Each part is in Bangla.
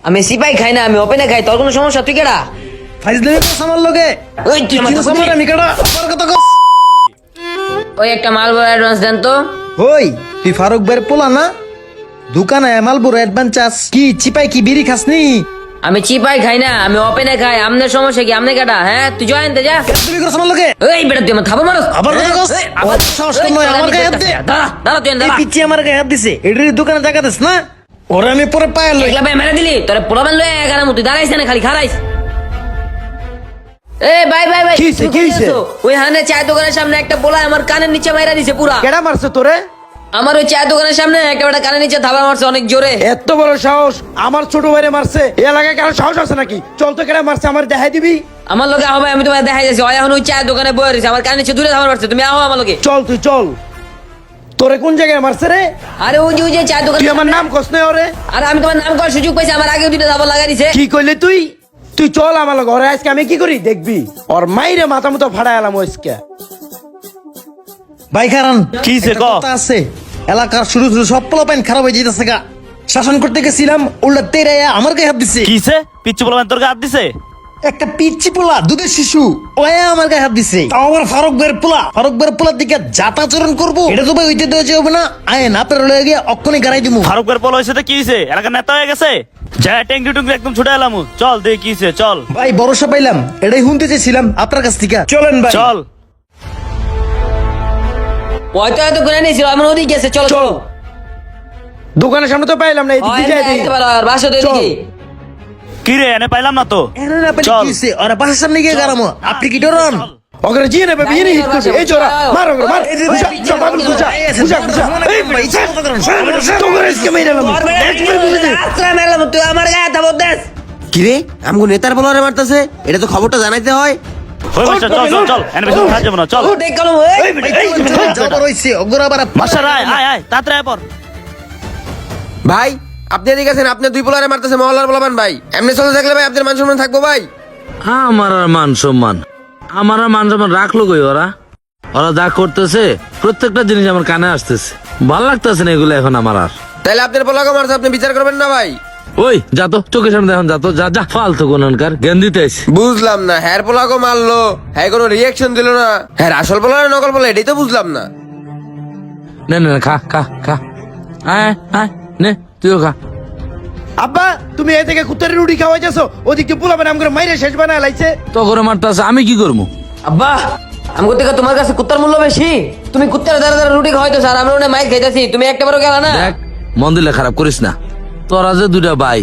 আমি সিপাই খাই না, আমি ওপেনে খাই। তোর কোনো সমস্যা? তুই কেডা? ফাইজলামি করছ আমার লগে? ওই তুই আমার চিনছ আমার? আমি কেডা? আমার কথা কস। ওই একটা মাল বড় অ্যাডভান্স দেন তো। ওই তুই ফারুক ভাইয়ের পোলা না? দোকানে মালবুর অ্যাডভান্স চাস কি? চিপাই কি বিড়ি খাসনি? আমি চিপাই খাই না, আমি ওপেনে খাই। আমনের সমস্যা কি? আমনে কেডা? হ্যাঁ তুই জয়েন দে যা। তুমি করছ আমার লগে? এই বেটা তুই আমার থাবা মারস। আবার কথা কস? আবার সাহস কম নয়, আমার গায়ে হাত দে। দাঁড়া দাঁড়া তুই এই দাঁড়া। পিচ্চি আমার গায়ে হাত দিছে। এটার দোকানে জায়গা দিস না? ওরে আমি পরে পায়ে লই। একলা ভাই মেরে দিলি তোরে পোলাবেন লয়ে এগারাম তুই দাঁড়াইছ না খালি খারাইছ। এ ভাই ভাই ভাই কি হইছে, তুই কি কই হইছে? আছো? ওই হানে চায়ের দোকানের সামনে একটা পোলা আমার কানের নিচে মাইরা দিছে পুরা। কেডা মারছে তোরে? আমার ওই চায়ের দোকানের সামনে একটা বেটা কানের নিচে থাবা মারছে অনেক জোরে। এত বড় সাহস! আমার ছোট ভাইরে মারছে। এই এলাকায় কারো সাহস আছে নাকি? চল তো, কেডা মারছে আমার দেখাই দিবি। আমার লোকে হবে, আমি তোমার দেখাই যাচ্ছি। ওই এখন ওই চায়ের দোকানে বয়ে রয়েছে, আমার কানের নিচে দূরে থাবা মারছে। তুমি আহো আমার লোকে। চল তুই চল। তোরে কোন জায়গায় মারছে রে? আরে ওই যে চায়ের দোকান। তুই আমার নাম কস না ওরে? আরে আমি তোমার নাম করার সুযোগ পাইছি, আমার আগে দুটো থাবা লাগাই দিছে। কি কইলে তুই? তুই চল আমার লগে। ওরে আজকে আমি কি করি দেখবি। ওর মাইরে মাথা মতো ফাড়াই এলাম আজকে। ভাই কারণ কি হইছে একটা ক? কথা আছে, এলাকার শুরু শুরু সব পোলাপাইন খারাপ হয়ে যেতেছে গা। শাসন করতে গেছিলাম, উল্টা তেরে আমার গায়ে হাত দিছে। কিসে পিচ্ছি বলবেন তোর হাত দিছে? একটা পিচ্চি পোলা, দুধের শিশু, ওয়া আমার গায়ে হাত দিছে। তাও আবার ফারুক ভাইয়ের পোলা। ফারুক ভাইয়ের পোলার দিকে যাতাচরণ করবো, এটা তো ভাই হইতে দেওয়া যাবে না। আয়েন আপনার লয়ে গিয়ে অক্ষণে গাড়াই দিমু। ফারুকের পল হয়েছে তো কি হয়েছে? এলাকার নেতা হয়ে গেছে। যা ট্যাঙ্কি টুঙ্কি একদম ছুটে এলাম। চল দেখি কি হয়েছে, চল ভাই ভরসা পাইলাম, এটাই শুনতে চেয়েছিলাম আপনার কাছ থেকে। চলেন ভাই। চল। হয়তো হয়তো করে নিয়েছিল, আমার ওদিকে গেছে। চলো চল। চলো। দোকানের সামনে তো পাইলাম না, এদিকে যাই দিই। বাসা তো চল। এদিকে। কি রে এনে পাইলাম না তো। এনে না পেলে চল। কি হইছে? ওরা বাসার সামনে গিয়ে গারামো। আপনি কি ডরন? ওকে জিয়ে নেবে, বিয়ে হিট করবে। এই চোরা মার ওকে মার। এই যে বুঝা ভাই, চল বাবু বুঝা বুঝা বুঝা। এই ভাই তো করে আজকে মেরে এলাম। তুই আমার গায়ে থাবো দেশ। কিরে আমগো নেতার বলারে মারতাছে, এটা তো খবরটা জানাইতে হয়। হয়ে গেছে, চল চল চল। এনে বেশি খাওয়া যাবে না, চল। দেখ কলম যাবার হইছে, ওগরা আবার মাস্টার আয় আয় আয় তাড়াতাড়ি আয় পর। ভাই আপনি এদিকে আছেন, আপনি দুই পোলারে মারতাছে মহল্লার বলাবান ভাই। এমনি চলে থাকলে ভাই আপনার মান সম্মান থাকবো ভাই। আমার আর মান সম্মান, আমার আর মান সম্মান রাখলো কই ওরা? ওরা যা করতেছে প্রত্যেকটা জিনিস আমার কানে আসতেছে, ভাল লাগতেছে না এগুলো এখন আমার আর। তাইলে আপনার পোলাকে মারছে, আপনি বিচার করবেন না ভাই? ওই যা তো, চোখের সামনে এখন যা তো, যা যা, ফালতু কোনকার জ্ঞান দিতে আইছি। বুঝলাম না, হ্যার পোলাকে মারলো, হ্যাঁ কোনো রিয়াকশন দিল না। হ্যাঁ আসল পোলা নকল পোলা এটাই তো বুঝলাম না। নে নে নে, খা খা খা, আয় আয় নে তুইও খা। আব্বা তুমি এ থেকে কুত্তার রুটি খাওয়াইতেছো, ওদিকে পোলাবেন আমগরে মাইরে শেষ বানায় লাইছে। তো করে মারতেছে, আমি কি করবো? আব্বা আমি থেকে তোমার কাছে কুত্তার মূল্য বেশি। তুমি কুত্তার দ্বারা দ্বারা রুটি খাওয়াইতো স্যার, আমরা ওনে মাইর খাইতেছি। তুমি একটা বারও গেলা না। দেখ মন দিলে খারাপ করিস না। তোরা যে দুইটা ভাই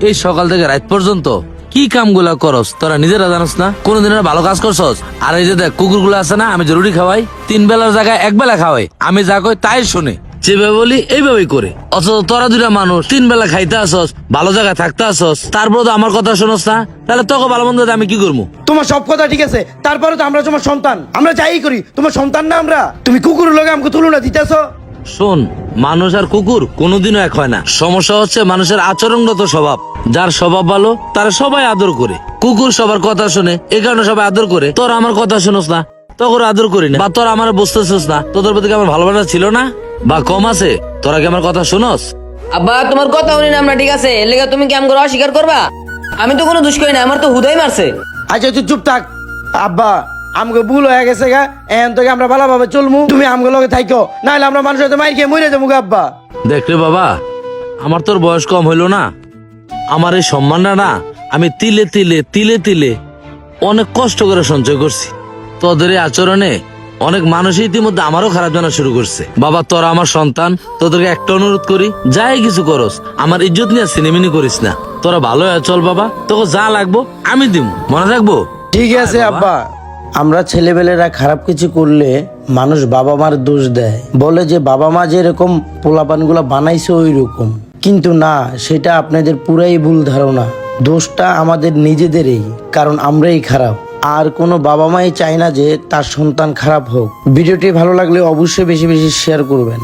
এই সকাল থেকে রাত পর্যন্ত কি কামগুলা করস তোরা নিজেরা জানোস না? কোনদিন ভালো কাজ করছস? আর এই যে দেখ কুকুর গুলো আছে না, আমি জরুরি খাওয়াই, 3 বেলার জায়গায় 1 বেলা খাওয়াই। আমি যা কই তাই শুনে, যেভাবে বলি এইভাবেই করে। অথচ তোরা দুইটা মানুষ 3 বেলা খাইতে আসস, ভালো জায়গায় থাকতে আসস, তারপর তো আমার কথা শোনস না। তাহলে তোকে ভালো মন্দ আমি কি করবো? তোমার সব কথা ঠিক আছে, তারপরে তো আমরা তোমার সন্তান, আমরা যাই করি তোমার সন্তান না আমরা। তুমি কুকুরের লগে আমাকে তুলনা দিতেছো। শোন, মানুষ আর কুকুর কোনোদিনও এক হয় না। সমস্যা হচ্ছে মানুষের আচরণগত স্বভাব। যার স্বভাব ভালো তারা সবাই আদর করে। কুকুর সবার কথা শুনে, এই কারণে সবাই আদর করে। তোর আমার কথা শুনোস না, তখন আদর করি না। বা তোর আমার বুঝতেছিস না, তোদের প্রতি কি আমার ভালোবাসা ছিল না বা কম আছে? তোরা কি আমার কথা শুনোস? আব্বা তোমার কথা শুনি না আমরা, ঠিক আছে? এর লেগে তুমি কি আমগো অস্বীকার করবা? আমি তো কোনো দোষ করি না, আমার তো হুদাই মারছে। আচ্ছা তুই চুপ থাক। আব্বা আমগো ভুল হয়ে গেছে গা, এখন থেকে আমরা ভালোভাবে চলমু। তুমি আমগো লগে থাইকো, নাহলে আমরা মানুষের সাথে মাইর খেয়ে মরে যাবো গা। আব্বা দেখ রে বাবা, আমার তোর বয়স কম হইলো না, আমার এই সম্মানটা না আমি তিলে তিলে তিলে তিলে অনেক কষ্ট করে সঞ্চয় করছি। তোদের এই আচরণে অনেক মানুষই ইতিমধ্যে আমারও খারাপ জানা শুরু করছে। বাবা তোরা আমার সন্তান, তোদেরকে একটা অনুরোধ করি, যাই কিছু করস আমার ইজ্জত নিয়ে সিনেমিনি করিস না। তোরা ভালো হয়ে চল বাবা, তোকে যা লাগবো আমি দিব, মনে রাখবো। ঠিক আছে আব্বা। আমরা ছেলেবেলেরা খারাপ কিছু করলে মানুষ বাবা মার দোষ দেয়, বলে যে বাবা মা যেরকম পোলাপানগুলো বানাইছে ওই রকম। কিন্তু না, সেটা আপনাদের পুরাই ভুল ধারণা। দোষটা আমাদের নিজেদেরই, কারণ আমরাই খারাপ। আর কোনো বাবা মাই চায় না যে তার সন্তান খারাপ হোক। ভিডিওটি ভালো লাগলে অবশ্যই বেশি বেশি শেয়ার করবেন।